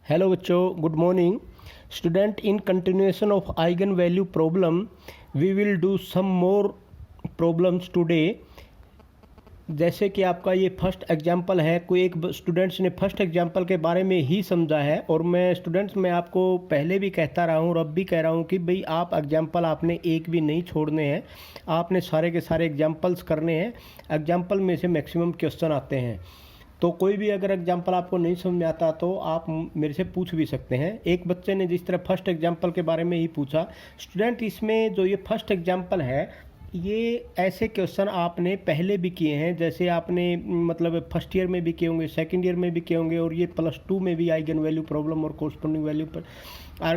Hello बच्चों, good morning student. In continuation of eigen value problem we will do some more problems today. जैसे कि आपका ये first example है, कोई एक स्टूडेंट्स ने फर्स्ट एग्जाम्पल के बारे में ही समझा है और मैं स्टूडेंट्स में आपको पहले भी कहता रहा हूँ और अब भी कह रहा हूँ कि भाई आप एग्जाम्पल आपने एक भी नहीं छोड़ने हैं, आपने सारे के सारे एग्जाम्पल्स करने हैं। एग्जाम्पल में से मैक्सिमम क्वेश्चन आते हैं, तो कोई भी अगर एग्जाम्पल आपको नहीं समझ में आता तो आप मेरे से पूछ भी सकते हैं। एक बच्चे ने जिस तरह फर्स्ट एग्जाम्पल के बारे में ही पूछा, स्टूडेंट इसमें जो ये फर्स्ट एग्जाम्पल है ये ऐसे क्वेश्चन आपने पहले भी किए हैं, जैसे आपने मतलब फर्स्ट ईयर में भी किए होंगे, सेकंड ईयर में भी किए होंगे और ये +2 में भी आइगन वैल्यू प्रॉब्लम और कोरस्पोंडिंग वैल्यू पर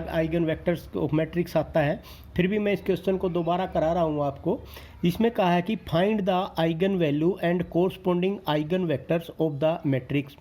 आइगन वेक्टर्स ऑफ मैट्रिक्स आता है। फिर भी मैं इस क्वेश्चन को दोबारा करा रहा हूँ आपको। इसमें कहा है कि find the eigen value and corresponding eigen vectors of the matrix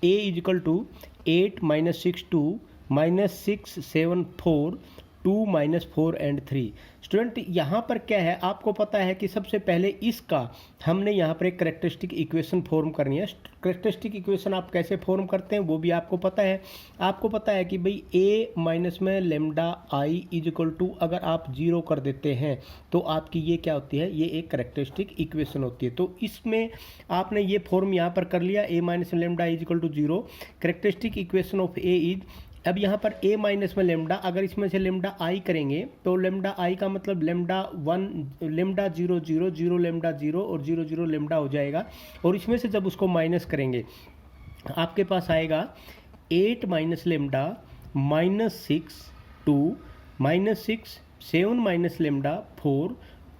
A = 8 - 6 2 -6 7 4 2 -4 and 3। Student यहाँ पर क्या है, आपको पता है कि सबसे पहले इसका हमने यहाँ पर एक करेक्टरिस्टिक इक्वेशन फॉर्म करनी है। करेक्टरिस्टिक इक्वेशन आप कैसे फॉर्म करते हैं वो भी आपको पता है। आपको पता है कि भाई A माइनस में लेमडा I = अगर आप 0 कर देते हैं तो आपकी ये क्या होती है, ये एक करेक्टरिस्टिक इक्वेशन होती है। तो इसमें आपने ये फॉर्म यहाँ पर कर लिया, A minus lambda I = 0। Characteristic equation of A is, अब यहाँ पर A माइनस में लेमडा, अगर इसमें से लेमडा I करेंगे तो लेमडा I का मतलब लेमडा 1 लेमडा 0 0 0 लेमडा 0 और 0 0 लेमडा हो जाएगा। और इसमें से जब उसको माइनस करेंगे आपके पास आएगा 8 माइनस लेमडा -6 2 -6 7 माइनस लेमडा 4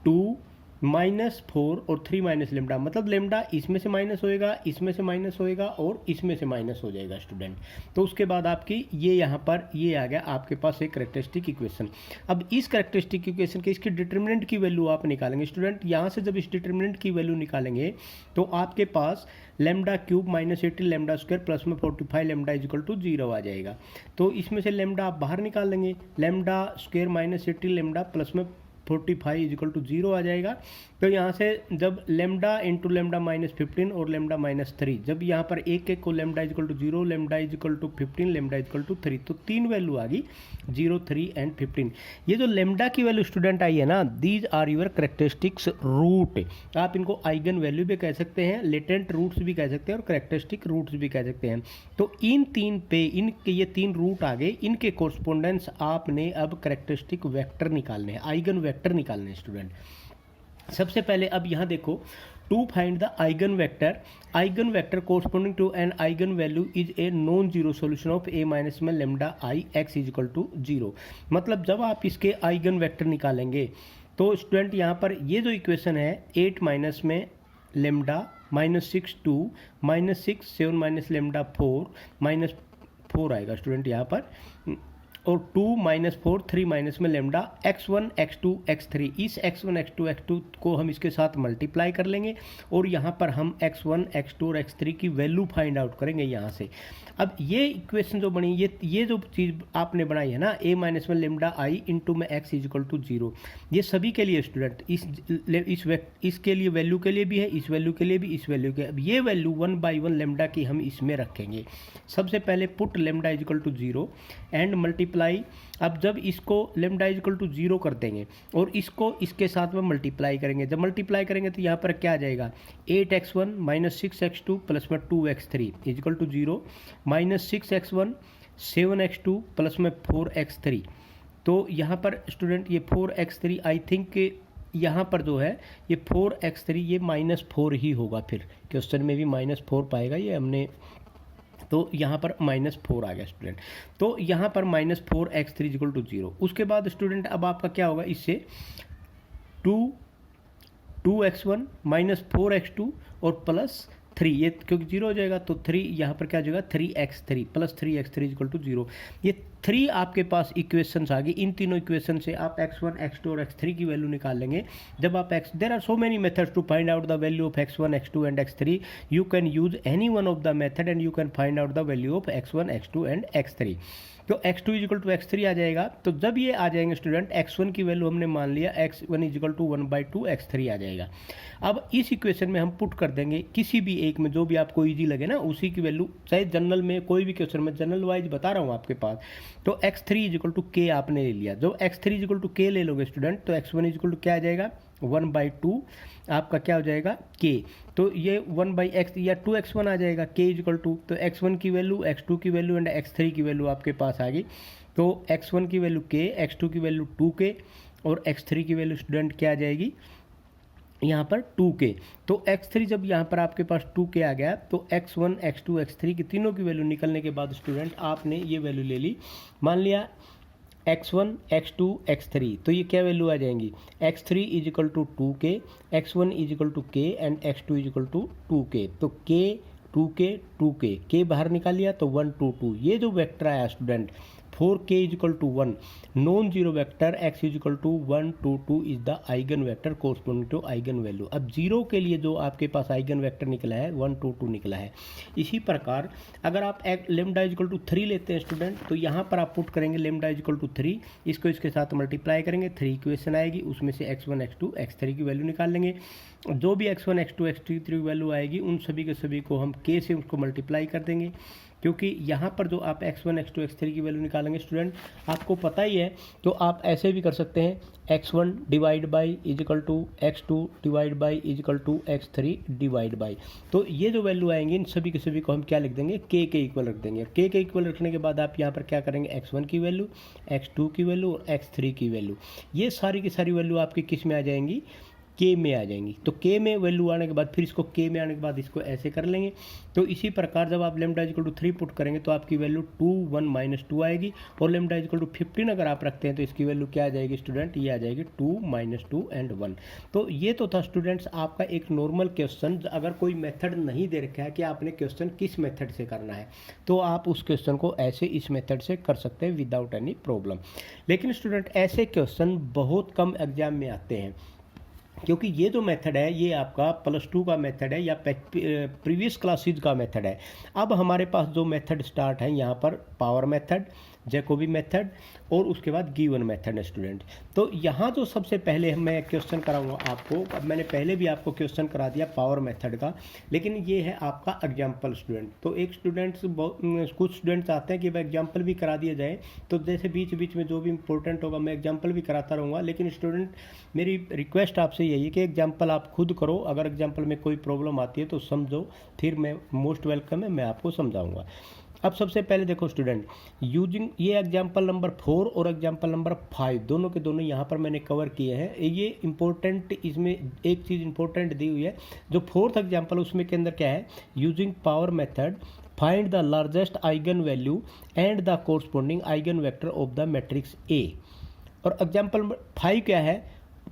2 -4 और 3 माइनस लेमडा, मतलब लेमडा इसमें से माइनस होएगा, इसमें से माइनस होएगा और इसमें से माइनस हो जाएगा स्टूडेंट। तो उसके बाद आपकी ये यहाँ पर ये आ गया आपके पास एक करेक्टरिस्टिक इक्वेशन। अब इस करेक्टरिस्टिक इक्वेशन के इसकी डिटर्मिनेंट की वैल्यू आप निकालेंगे स्टूडेंट। यहाँ से जब इस डिटर्मिनेंट की वैल्यू निकालेंगे तो आपके पास lambda cube -18 lambda square plus में 45 लेमडा = 0 आ जाएगा। तो इसमें से लेमडा आप बाहर निकाल लेंगे, लेमडा स्क्वायर -18 लेमडा प्लस में 45 = 0 आ जाएगा। तो यहाँ से जब लेमडा इंटू लेमडा -15 और लेमडा -3, जब यहाँ पर एक एक को लेमडा = 0 लेमडा = 15 लेमडा = 3, तो 3 वैल्यू आ गई 0 3 एंड 15। ये जो लेमडा की वैल्यू स्टूडेंट आई है ना, these are your characteristics root. आप इनको आइगन वैल्यू भी कह सकते हैं, लेटेंट रूट्स भी कह सकते हैं और करेक्टरिस्टिक रूट्स भी कह सकते हैं। तो इन तीन पे इनके ये 3 रूट आ गए, इनके कोरस्पोंडेंस आपने अब करेक्टरिस्टिक वेक्टर निकालने हैं, आइगन वेक्टर निकालने हैं स्टूडेंट। सबसे पहले अब यहाँ देखो, to find the eigen vector corresponding to an eigen value is a non zero solution of A minus में लेमडा I x = 0। मतलब जब आप इसके आइगन वेक्टर निकालेंगे तो स्टूडेंट यहाँ पर ये जो इक्वेशन है 8 माइनस में लेमडा -6 2 -6 7 माइनस लेमडा 4 -4 आएगा स्टूडेंट यहाँ पर, और 2 -4 3 माइनस में लेमडा x1 x2 x3। इस x1 x2 x2 को हम इसके साथ मल्टीप्लाई कर लेंगे और यहाँ पर हम x1 x2 और x3 की वैल्यू फाइंड आउट करेंगे यहाँ से। अब ये इक्वेशन जो बनी, ये जो चीज़ आपने बनाई है ना, A माइनस में लेमडा I इंटू में x = 0, ये सभी के लिए स्टूडेंट इसके लिए वैल्यू के लिए भी है, इस वैल्यू के लिए भी, इस वैल्यू के। अब ये वैल्यू 1 बाई 1 लेमडा की हम इसमें रखेंगे। सबसे पहले पुट लेमडा = 0 एंड मल्टीप्लाई। अब जब इसको लेमडा = 0 कर देंगे और इसको इसके साथ में मल्टीप्लाई करेंगे, जब मल्टीप्लाई करेंगे तो यहाँ पर क्या आ जाएगा, 8x1 -6x2 प्लस में 2x3 = 0 -6x1 7x2 प्लस में 4x3। तो यहाँ पर स्टूडेंट ये 4x3 आई थिंक यहाँ पर जो है ये 4x3 ये -4 ही होगा, फिर क्वेश्चन में भी -4 पाएगा ये हमने, तो यहाँ पर -4 आ गया स्टूडेंट। तो यहाँ पर -4x3 = 0। उसके बाद स्टूडेंट अब आपका क्या होगा, इससे 2x1 -4x2 और प्लस 3, ये क्योंकि 0 हो जाएगा तो 3 यहाँ पर क्या हो जाएगा 3x3 प्लस 3x3 = 0। ये 3 आपके पास इक्वेशंस आ गई। इन तीनों इक्वेशन से आप x1 x2 और x3 की वैल्यू निकाल लेंगे। जब आप there are so many methods to find out the value of x1 x2 and x3, you can use any one of the method and you can find out the value of x1 x2 and x3। तो x2 = x3 आ जाएगा। तो जब ये आ जाएंगे student, x1 की value हमने मान लिया x1 = 1/2 x3 आ जाएगा। अब इस इक्वेशन में हम पुट कर देंगे किसी भी एक में जो भी आपको ईजी लगे ना उसी की वैल्यू, चाहे जनरल में कोई भी क्वेश्चन में जनरल वाइज बता रहा हूँ आपके पास। तो x3 इज इक्वल टू के आपने ले लिया। जब x3 इज इक्वल टू के ले लोगे स्टूडेंट तो x1 इज इक्वल टू क्या आ जाएगा 1/2 आपका क्या हो जाएगा k। तो ये 1/x या 2x1 आ जाएगा k इज इक्वल टू, तो x1 की वैल्यू, x2 की वैल्यू एंड x3 की वैल्यू आपके पास आ गई। तो x1 की वैल्यू k, x2 की वैल्यू 2k और x3 की वैल्यू स्टूडेंट क्या आ जाएगी यहाँ पर 2k। तो x3 जब यहाँ पर आपके पास 2k आ गया तो x1 x2 x3 की तीनों की वैल्यू निकलने के बाद स्टूडेंट आपने ये वैल्यू ले ली। मान लिया x1 x2 x3, तो ये क्या वैल्यू आ जाएंगी x3 is equal to 2k, x1 is equal to k and x2 is equal to 2k। तो k 2k 2k, k बाहर निकाल लिया तो 1 2 2। ये जो वेक्टर आया student 4k is equal to 1, non zero vector x is equal to 1 2 2 is the eigen vector corresponding to eigen value. अब zero के लिए जो आपके पास आइगन वेक्टर निकला है 1 2 2 निकला है। इसी प्रकार अगर आप लेमडा इज इक्वल टू 3 लेते हैं स्टूडेंट, तो यहाँ पर आप पुट करेंगे लेमडा इज इक्वल टू 3, इसको इसके साथ मल्टीप्लाई करेंगे, 3 इक्वेशन आएगी, उसमें से x1 x2 x3 की वैल्यू निकाल लेंगे। जो भी x1 x2 x3 की वैल्यू आएगी उन सभी के सभी को हम k से उसको मल्टीप्लाई कर देंगे, क्योंकि यहाँ पर जो आप x1 x2 x3 की वैल्यू निकालेंगे स्टूडेंट आपको पता ही है। तो आप ऐसे भी कर सकते हैं x1 divide by is equal to x2 divide by is equal to x3 divide by. तो ये जो वैल्यू आएंगी इन सभी के सभी को हम क्या लिख देंगे k के इक्वल रख देंगे। k के इक्वल रखने के बाद आप यहाँ पर क्या करेंगे x1 की वैल्यू, x2 की वैल्यू और x3 की वैल्यू, ये सारी की सारी वैल्यू आपकी किस में आ जाएंगी k में आ जाएंगी। तो k में वैल्यू आने के बाद फिर इसको k में आने के बाद इसको ऐसे कर लेंगे। तो इसी प्रकार जब आप लेमडा इक्वल टू 3 पुट करेंगे तो आपकी वैल्यू 2 1 माइनस 2 आएगी, और लेमडा इक्वल टू 15 अगर आप रखते हैं तो इसकी वैल्यू क्या आ जाएगी स्टूडेंट, ये आ जाएगी 2 माइनस 2 एंड 1। तो ये तो था स्टूडेंट्स आपका एक नॉर्मल क्वेश्चन। अगर कोई मेथड नहीं दे रखा है कि आपने क्वेश्चन किस मेथड से करना है तो आप उस क्वेश्चन को ऐसे इस मेथड से कर सकते हैं विदाउट एनी प्रॉब्लम। लेकिन स्टूडेंट ऐसे क्वेश्चन बहुत कम एग्जाम में आते हैं, क्योंकि ये जो मेथड है ये आपका +2 का मेथड है या प्रीवियस क्लासेज का मेथड है। अब हमारे पास जो मेथड स्टार्ट है यहाँ पर पावर मेथड, जैकोबी मेथड और उसके बाद गिवन मेथड है स्टूडेंट। तो यहाँ जो सबसे पहले मैं क्वेश्चन कराऊंगा आपको, अब मैंने पहले भी आपको क्वेश्चन करा दिया पावर मेथड का, लेकिन ये है आपका एग्जाम्पल स्टूडेंट। तो एक कुछ स्टूडेंट्स आते हैं कि भाई एग्जाम्पल भी करा दिया जाए, तो जैसे बीच बीच में जो भी इंपॉर्टेंट होगा मैं एग्जाम्पल भी कराता रहूँगा। लेकिन स्टूडेंट मेरी रिक्वेस्ट आपसे यही है कि एग्जाम्पल आप खुद करो, अगर एग्जाम्पल में कोई प्रॉब्लम आती है तो समझो, फिर मैं मोस्ट वेलकम है, मैं आपको समझाऊंगा। अब सबसे पहले देखो स्टूडेंट, यूजिंग ये एग्जाम्पल नंबर 4 और एग्जाम्पल नंबर 5 दोनों के दोनों यहाँ पर मैंने कवर किए हैं। ये इंपॉर्टेंट, इसमें एक चीज़ इंपॉर्टेंट दी हुई है। जो 4th एग्जाम्पल उसमें के अंदर क्या है, using power method find the largest eigen value and the corresponding eigen vector of the matrix A. और एग्जाम्पल नंबर 5 क्या है,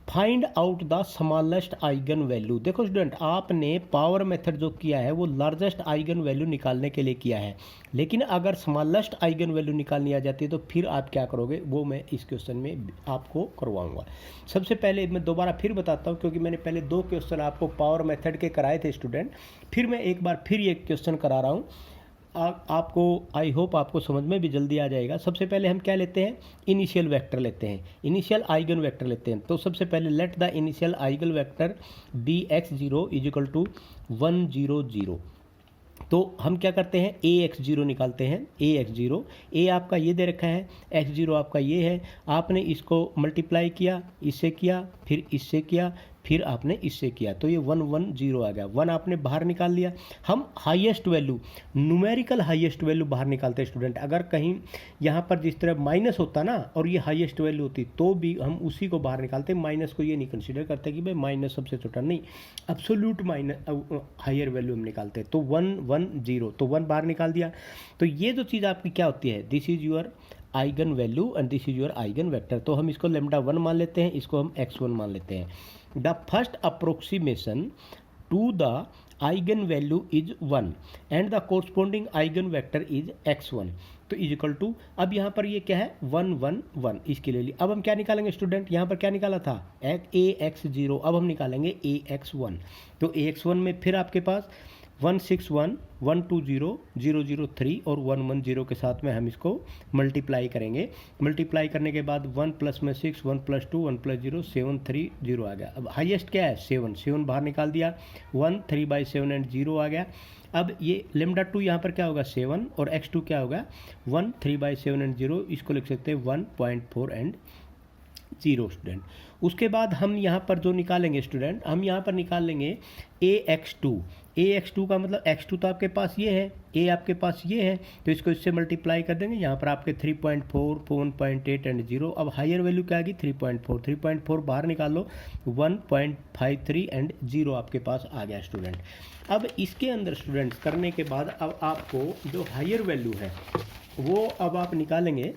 find out the smallest eigen value. देखो स्टूडेंट आपने पावर मेथड जो किया है वो लार्जेस्ट आइगन वैल्यू निकालने के लिए किया है, लेकिन अगर स्मॉलेस्ट आइगन वैल्यू निकालनी आ जाती है तो फिर आप क्या करोगे वो मैं इस क्वेश्चन में आपको करवाऊंगा। सबसे पहले मैं दोबारा फिर बताता हूँ, क्योंकि मैंने पहले 2 क्वेश्चन आपको पावर मेथड के कराए थे स्टूडेंट, फिर मैं एक बार फिर ये क्वेश्चन करा रहा हूँ। आपको आई होप आपको समझ में भी जल्दी आ जाएगा। सबसे पहले हम क्या लेते हैं, इनिशियल वेक्टर लेते हैं, इनिशियल आइगन वेक्टर लेते हैं। तो सबसे पहले let the initial eigen vector be x0 is equal to 1 0 0। तो हम क्या करते हैं, ax0 निकालते हैं। ax0 a आपका ये दे रखा है, x0 आपका ये है, आपने इसको मल्टीप्लाई किया, इससे किया, फिर इससे किया, फिर आपने इससे किया, तो ये 1 1 0 आ गया। 1 आपने बाहर निकाल लिया। हम highest value, numerical highest value बाहर निकालते हैं स्टूडेंट। अगर कहीं यहाँ पर जिस तरह माइनस होता ना और ये हाईएस्ट वैल्यू होती तो भी हम उसी को बाहर निकालते हैं, माइनस को ये नहीं कंसीडर करते कि भाई माइनस सबसे छोटा, नहीं, एब्सोल्यूट माइनस हायर वैल्यू हम निकालते हैं। तो 1 1 0, तो 1 बाहर निकाल दिया। तो ये जो चीज़ आपकी क्या होती है, this is your eigen value and this is your eigen vector. तो हम इसको लेमडा 1 मान लेते हैं, इसको हम x1 मान लेते हैं। The first approximation to the eigen value is 1 and the corresponding eigen vector is x1, तो इज इक्वल टू, अब यहाँ पर ये क्या है 1 1 1, इसके लिए अब हम क्या निकालेंगे स्टूडेंट, यहाँ पर क्या निकाला था ax0, अब हम निकालेंगे ax1। तो ax1 में फिर आपके पास 161, 120, 003 और 110 के साथ में हम इसको मल्टीप्लाई करेंगे। मल्टीप्लाई करने के बाद 1 प्लस में 6, 1 प्लस 2, 1 प्लस 0, 730 आ गया। अब हाईएस्ट क्या है 7, 7 बाहर निकाल दिया, 1 3/7 एंड 0 आ गया। अब ये लेमडा 2 यहाँ पर क्या होगा 7 और x2 क्या होगा 1 3/7 एंड 0, इसको लिख सकते हैं 1.4 एंड 0 स्टूडेंट। उसके बाद हम यहाँ पर जो निकालेंगे स्टूडेंट, हम यहाँ पर निकाल लेंगे ax2। ax2 का मतलब x2 तो आपके पास ये है, a आपके पास ये है, तो इसको इससे मल्टीप्लाई कर देंगे। यहाँ पर आपके 3.4, 1.8 एंड 0। अब हायर वैल्यू क्या आएगी 3.4, 3.4 बाहर निकाल लो, 1.53 एंड 0 आपके पास आ गया स्टूडेंट। अब इसके अंदर स्टूडेंट्स करने के बाद अब आपको जो हायर वैल्यू है वो अब आप निकालेंगे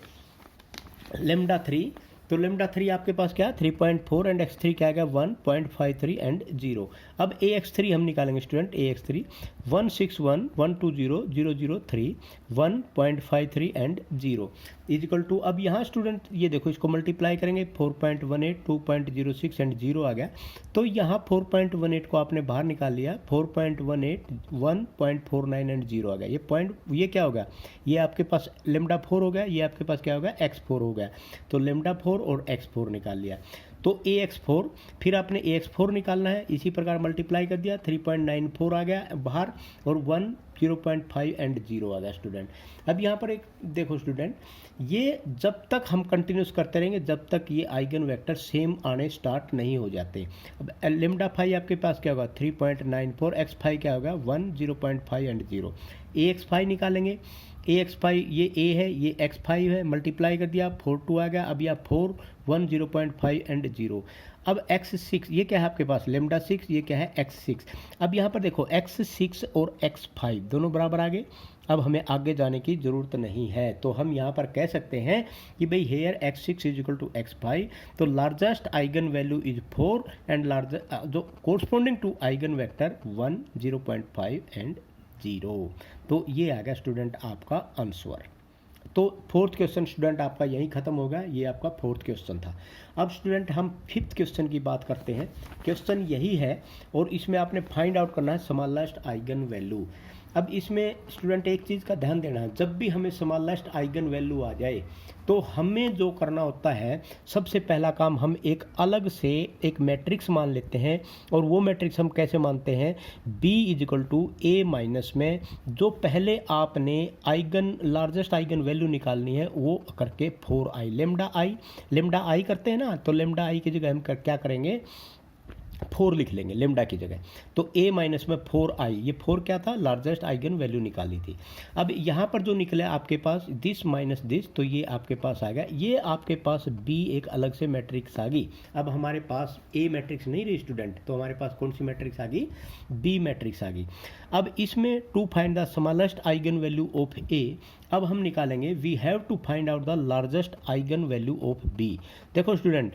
लेमडा 3। तो लेमडा 3 आपके पास क्या 3.4 एंड x3 क्या आएगा 1.53 एंड 0। अब ax3 हम निकालेंगे student, ax3 161, 120, 003, 1.53 and 0 is equal to, अब यहाँ स्टूडेंट ये देखो इसको मल्टीप्लाई करेंगे 4.18, 2.06 एंड 0 आ गया। तो यहाँ 4.18 को आपने बाहर निकाल लिया, 4.18, 1.49 एंड 0 आ गया। ये पॉइंट ये क्या होगा, ये आपके पास लेमडा 4 हो गया, ये आपके पास क्या होगा x4 हो गया। तो लेमडा 4 और x4 निकाल लिया। तो ax4, फिर आपने ax4 निकालना है, इसी प्रकार मल्टीप्लाई कर दिया, 3.94 आ गया बाहर और 0.5 एंड 0 आ गया स्टूडेंट। अब यहाँ पर एक देखो स्टूडेंट, ये जब तक हम कंटिन्यूस करते रहेंगे जब तक ये आइगन वेक्टर सेम आने स्टार्ट नहीं हो जाते। अब लेमडा 5 आपके पास क्या होगा 3.94, x5 क्या होगा 1, 0.5 एंड 0। ax5 निकालेंगे, ax5 ये a है, ये x5 है, मल्टीप्लाई कर दिया 4, 2 आ गया। अब यहाँ 4, 1, 0.5 एंड 0। अब x6 ये क्या है आपके पास लेमडा 6, ये क्या है x6। अब यहाँ पर देखो x6 और x5 दोनों बराबर आ गए। अब हमें आगे जाने की ज़रूरत नहीं है, तो हम यहाँ पर कह सकते हैं कि भाई hair x6 is equal to x5। तो largest eigen value is 4 and largest जो corresponding to eigen vector 1, 0.5 and 0। तो ये आ गया स्टूडेंट आपका आंसर। तो फोर्थ क्वेश्चन स्टूडेंट आपका यहीं ख़त्म होगा, ये आपका फोर्थ क्वेश्चन था। अब स्टूडेंट हम फिफ्थ क्वेश्चन की बात करते हैं। क्वेश्चन यही है और इसमें आपने फाइंड आउट करना है स्मॉलेस्ट आइगन वैल्यू। अब इसमें स्टूडेंट एक चीज़ का ध्यान देना है, जब भी हमें स्मॉलेस्ट आइगन वैल्यू आ जाए तो हमें जो करना होता है सबसे पहला काम, हम एक अलग से एक मैट्रिक्स मान लेते हैं। और वो मैट्रिक्स हम कैसे मानते हैं, b is equal to a minus में जो पहले आपने आइगन लार्जेस्ट आइगन वैल्यू निकालनी है वो करके 4i लेमडा i करते हैं ना, तो लेमडा i की जगह हम क्या करेंगे 4 लिख लेंगे लेमडा की जगह। तो a माइनस में 4i, ये 4 क्या था लार्जेस्ट आइगन वैल्यू निकाली थी। अब यहाँ पर जो निकला आपके पास दिस माइनस दिस, तो ये आपके पास आ गया, ये आपके पास b एक अलग से मैट्रिक्स आ गई। अब हमारे पास a मैट्रिक्स नहीं रही स्टूडेंट, तो हमारे पास कौन सी मैट्रिक्स आ गई b मैट्रिक्स आ गई। अब इसमें to find the smallest eigen value of a, अब हम निकालेंगे we have to find out the largest eigen value of b। देखो student,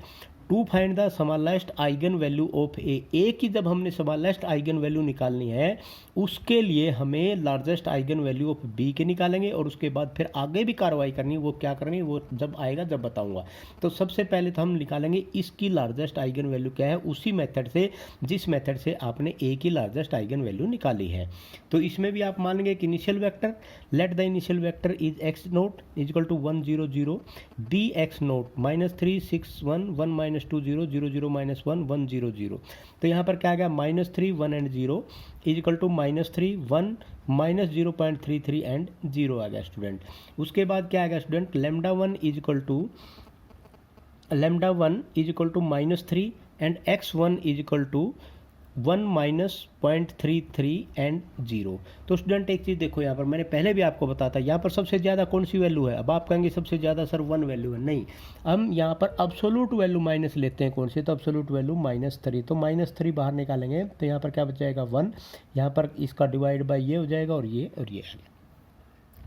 to find the smallest eigen value of A की जब हमने स्मॉलेस्ट आइगन वैल्यू निकालनी है उसके लिए हमें largest eigen value of B के निकालेंगे और उसके बाद फिर आगे भी कार्रवाई करनी है, वो क्या करनी है वो जब आएगा जब बताऊंगा। तो सबसे पहले तो हम निकालेंगे इसकी लार्जेस्ट आइगन वैल्यू क्या है, उसी मेथड से जिस मेथड से आपने ए की लार्जेस्ट आइगन वैल्यू निकाली है। तो इसमें भी आप मान लेंगे कि initial vector, let the initial vector is X not is equal to 1 0 0, बी एक्स नोट -3 6 1 1 -2 0 0 0 -1 1 0 0। तो यहाँ पर क्या आ गया -3 1 and 0 is equal to -3 1 -0.33 and 0 आ गया स्टूडेंट। उसके बाद क्या आ गया student, lambda 1 is equal to -3 and x1 is equal to 1 -0.33 and 0। तो स्टूडेंट एक चीज़ देखो, यहाँ पर मैंने पहले भी आपको बताया था, यहाँ पर सबसे ज़्यादा कौन सी वैल्यू है। अब आप कहेंगे सबसे ज़्यादा सर 1 वैल्यू है, नहीं, हम यहाँ पर अब्सोल्यूट वैल्यू माइनस लेते हैं। कौन सी, तो अब्सोल्यूट वैल्यू -3। तो -3 बाहर निकालेंगे तो यहाँ पर क्या बच जाएगा 1, यहाँ पर इसका डिवाइड बाई ये हो जाएगा और ये आ गया।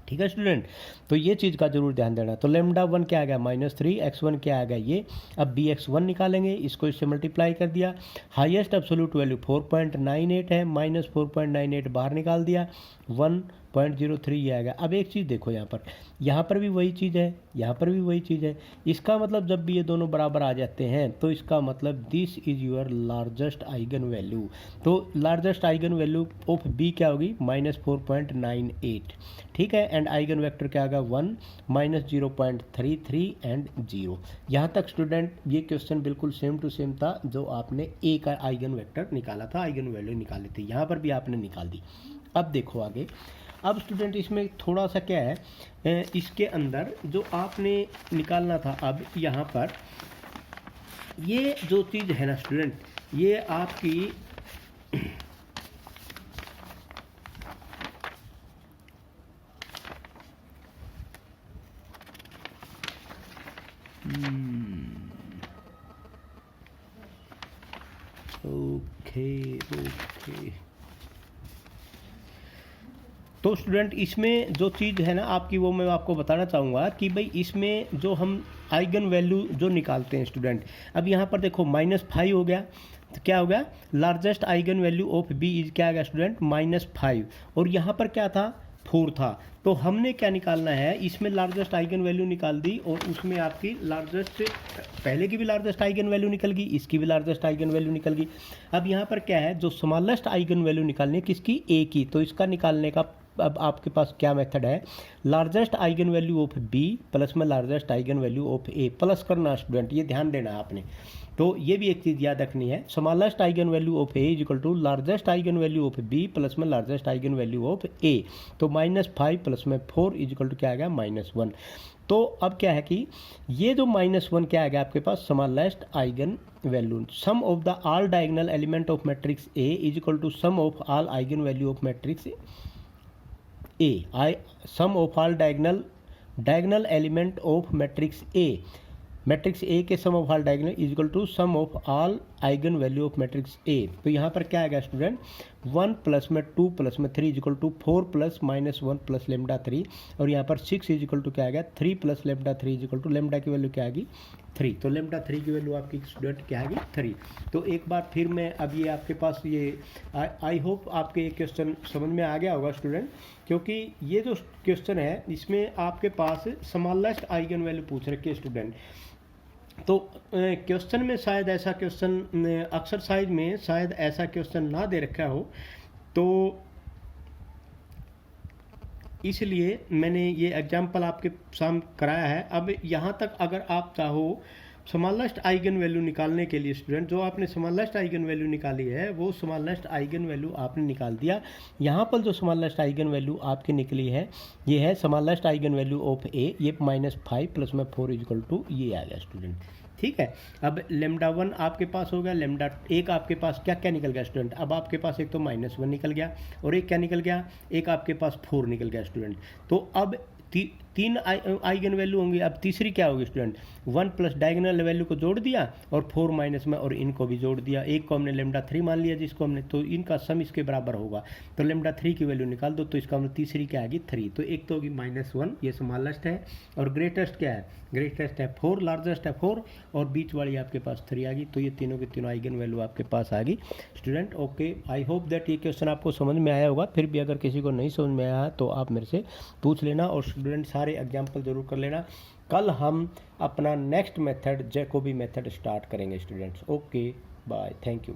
ठीक है स्टूडेंट, तो ये चीज़ का जरूर ध्यान देना। तो लेमडा 1 क्या आ गया -3, x1 क्या आ गया ये। अब bx1 निकालेंगे, इसको इससे मल्टीप्लाई कर दिया, हाईएस्ट एब्सोल्यूट वैल्यू 4.98 है, -4.98 बाहर निकाल दिया, 1.03 ये आएगा। अब एक चीज़ देखो, यहाँ पर भी वही चीज़ है, यहाँ पर भी वही चीज़ है। इसका मतलब जब भी ये दोनों बराबर आ जाते हैं तो इसका मतलब this is your largest eigen value. तो largest eigen value of B क्या होगी, -4.98, ठीक है। एंड आइगन वेक्टर क्या आएगा, 1 -0.33 एंड 0। यहाँ तक स्टूडेंट ये क्वेश्चन बिल्कुल सेम टू सेम था जो आपने ए का आइगन वेक्टर निकाला था, आइगन वैल्यू निकाली थी, यहाँ पर भी आपने निकाल दी। अब देखो आगे, अब स्टूडेंट इसमें थोड़ा सा क्या है, इसके अंदर जो आपने निकालना था, अब यहाँ पर ये जो चीज़ है ना स्टूडेंट, ये आपकी ओके। तो स्टूडेंट इसमें जो चीज़ है ना आपकी, वो मैं आपको बताना चाहूँगा कि भाई इसमें जो हम आइगन वैल्यू जो निकालते हैं स्टूडेंट, अब यहाँ पर देखो -5 हो गया, तो क्या हो गया, largest eigen value of B is क्या आ गया स्टूडेंट, -5, और यहाँ पर क्या था, 4 था। तो हमने क्या निकालना है, इसमें लार्जेस्ट आइगन वैल्यू निकाल दी और उसमें आपकी लार्जेस्ट, पहले की भी लार्जेस्ट आइगन वैल्यू निकल गई, इसकी भी लार्जेस्ट आइगन वैल्यू निकल गई। अब यहाँ पर क्या है, जो स्मॉलेस्ट आइगन वैल्यू निकालनी है किसकी, ए की, तो इसका निकालने का अब आपके पास क्या मेथड है, largest eigen value of B plus में largest eigen value of A, plus करना स्टूडेंट, ये ध्यान देना आपने। तो ये भी एक चीज़ याद रखनी है, smallest eigen value of A is equal to largest eigen value of B plus में largest eigen value of A. तो -5 प्लस में 4 इज इक्वल टू क्या आ गया, -1। तो अब क्या है कि ये जो -1 क्या आ गया आपके पास, smallest eigen value, sum of the all diagonal element of matrix A is equal to sum of all eigen value of matrix A, sum of all diagonal element of matrix A के sum of all diagonal is equal to sum of all eigen value of matrix A. तो यहाँ पर क्या आएगा student, 1 plus में 2 plus में 3 is equal to 4 plus -1 plus lambda 3, और यहाँ पर 6 इज इक्वल टू क्या आ गया, 3 plus lambda 3 is equal to lambda की वैल्यू क्या आएगी, 3। तो लेमडा 3 की वैल्यू आपकी स्टूडेंट क्या आएगी, 3। तो एक बार फिर मैं अब ये आपके पास ये आई होप आपके ये क्वेश्चन समझ में आ गया होगा स्टूडेंट, क्योंकि ये जो क्वेश्चन है इसमें आपके पास स्मॉलेस्ट आइगन वैल्यू पूछ रखी है स्टूडेंट। तो क्वेश्चन में शायद ऐसा क्वेश्चन, एक्सरसाइज में शायद ऐसा क्वेश्चन ना दे रखा हो, तो इसलिए मैंने ये एग्जाम्पल आपके सामने कराया है। अब यहाँ तक अगर आप चाहो स्मॉलेस्ट आइगन वैल्यू निकालने के लिए स्टूडेंट, जो आपने स्मॉलेस्ट आइगन वैल्यू निकाली है वो स्मॉलेस्ट आइगन वैल्यू आपने निकाल दिया। यहाँ पर जो स्मॉलेस्ट आइगन वैल्यू आपकी निकली है ये है स्मॉलेस्ट आइगन वैल्यू ऑफ ए, ये -5 प्लस में 4 इक्वल टू ये आ गया स्टूडेंट, ठीक है। अब लेमडा 1 आपके पास हो गया, लेमडा 1 आपके पास क्या क्या निकल गया स्टूडेंट, अब आपके पास एक तो -1 निकल गया और एक क्या निकल गया, एक आपके पास 4 निकल गया स्टूडेंट। तो अब तीन आइगन वैल्यू होंगी, अब तीसरी क्या होगी स्टूडेंट, 1 प्लस डायगोनल वैल्यू को जोड़ दिया और 4 माइनस में और इनको भी जोड़ दिया, एक को हमने लेमडा 3 मान लिया जिसको हमने, तो इनका सम इसके बराबर होगा, तो लेमडा 3 की वैल्यू निकाल दो, तो इसका मतलब तीसरी क्या आएगी 3। तो एक तो होगी -1 ये स्मॉलेस्ट है, और ग्रेटेस्ट क्या है, ग्रेटेस्ट है 4, लार्जेस्ट है 4, और बीच वाली आपके पास 3 आ गई। तो ये तीनों के तीनों आइगन वैल्यू आपके पास आ गई student. Okay, I hope that ये क्वेश्चन आपको समझ में आया होगा। फिर भी अगर किसी को नहीं समझ में आया तो आप मेरे से पूछ लेना, और स्टूडेंट सारे एग्जाम्पल जरूर कर लेना। कल हम अपना next method Jacobi method start करेंगे students. Okay bye, thank you.